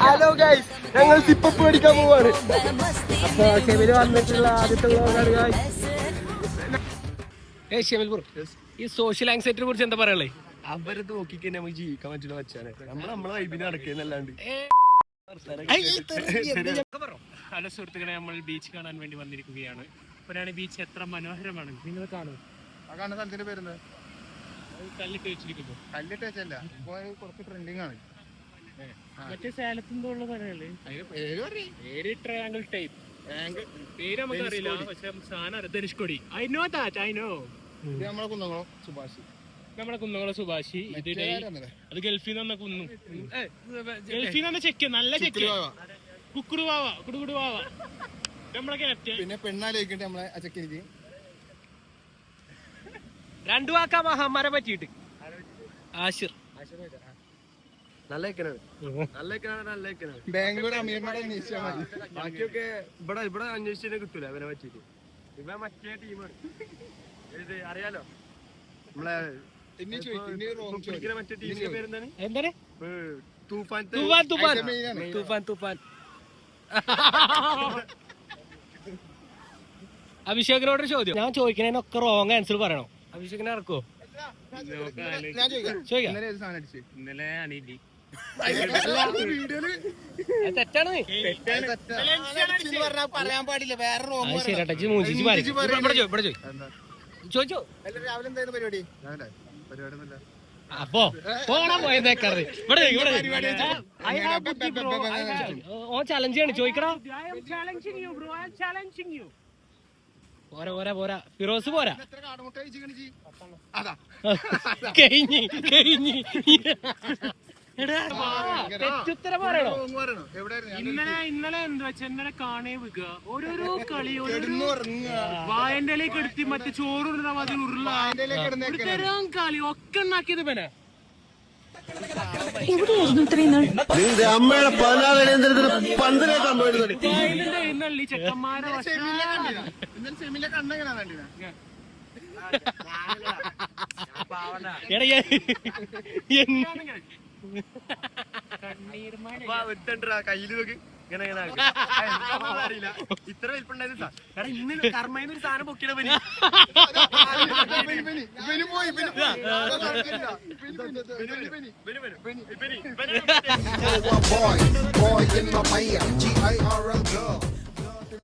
Hello guys, ഞങ്ങൾ sip up അടിക്കാൻ പോവാണ്. അപ്പൊ ഷെമിൽ വന്നിട്ടുള്ള ആദ്യത്തെ വ്ലോഗാണ് ഗൈസ്. ഷെമിൽ ബ്രോ, ഈ സോഷ്യൽ ആങ്സൈറ്റിനെ കുറിച്ച് എന്താ പറയാ? അവരത് നോക്കിക്കഴിഞ്ഞാൽ നമുക്ക് ജീവിക്കാൻ പറ്റുന്ന വെച്ചാണ് നമ്മളെ വൈബിന് നടക്കുന്നല്ലാണ്ട്. ഹലോ സുഹൃത്തുക്കളെ, നമ്മൾ ബീച്ച് കാണാൻ വേണ്ടി വന്നിരിക്കുകയാണ്. ഇപ്പോഴാണ് ബീച്ച് എത്ര മനോഹരമാണ് നിങ്ങൾ കാണും. സ്ഥലത്തിന്റെ പേര് കല്ലിട്ട് വെച്ചിരിക്കുന്നു. കല്ലിട്ട് വെച്ചല്ല, കുറച്ച് ട്രെൻഡിങ് ആണ്. മറ്റേ സേലത്തിന്റെ ഉള്ള പറയല്ലേ ട്രയാങ്കിൾ ടൈപ്പ് പേര് നമുക്ക് അറിയില്ല, പക്ഷെ സാധനം Dhanushkodi. I know that, I know. നമ്മളെ കുന്നംകുളം സുഭാഷ്, നമ്മളെ കുന്നംകുളം സുഭാഷി. അത് ഗൾഫിൽ നിന്ന് കുന്നു, ഗൾഫിൽ നിന്ന് ചെക്ക്, നല്ല ചെക്ക്. കുക്കുറുവാവ കുടുകുടുവാവ നമ്മളെ ക്യാപ്റ്റൻ. പിന്നെ പെണ്ണാലോചിക്കട്ടെ നമ്മളെ അച്ചക്കിനിക്ക് രണ്ടു വാക്കാ മഹാന്മാരെ പറ്റിയിട്ട്. ആഷിർ നല്ല ബാംഗ്ലൂർ അമീറിനോട് അന്വേഷിച്ചാൽ മതി. ബാക്കിയൊക്കെ ഇവിടെ അന്വേഷിച്ചതിനെ കിട്ടൂല അവനെ പറ്റിയിട്ട്. ഇവ മറ്റേ ടീമാണ്, അറിയാലോ നമ്മളെ മറ്റേ ടീമിന്റെ പേരെന്താണ്? എന്താണ്? തൂഫാൻ. അഭിഷേകിനോട് ചോദ്യം ഞാൻ ചോദിക്കണേനൊക്കെ റോങ് ആൻസർ പറയണോ? അഭിഷേകിനെ ഇറക്കുവോ? ഇന്നലെ അണിയില്ല. തെറ്റാണ്. പറയാൻ പാടില്ല, വേറെ ചോദിച്ചോ. രാവിലെ എന്തായിരുന്നു പരിപാടി? അപ്പോ പോണ പോയതേക്കാറ് ഓ ചലഞ്ച് ചെയ്യണം. ചോദിക്കണോ? പോരാ പോരാ പോരാ, ഫിറോസ് പോരാ. കഴിഞ്ഞ് തെറ്റുത്തരം പറയണോ? ഇന്നലെ എന്താ വെച്ചാ, ഇന്നലെ കാണേ വിൽക്കുക ഓരോരോ കളി, വായന്റെ ഇലയൊക്കെ എടുത്തി മറ്റേ ചോറുള്ള മതി ഉരുള തരം കളി ഒക്കെ ഉണ്ടാക്കിയത് പിന്നെ ഇന്നല്ലേ ചെക്കന്മാരെ കയ്യില് നോക്ക് ഇങ്ങനെ അറിയില്ല. ഇത്ര വലിപ്പുണ്ടായിരുന്നു സാർ. എടാ ഇന്ന് കർമ്മയിൽ ഒരു സാധനം പൊക്കിയുടെ പനി. boy in my G-I-R-L girl.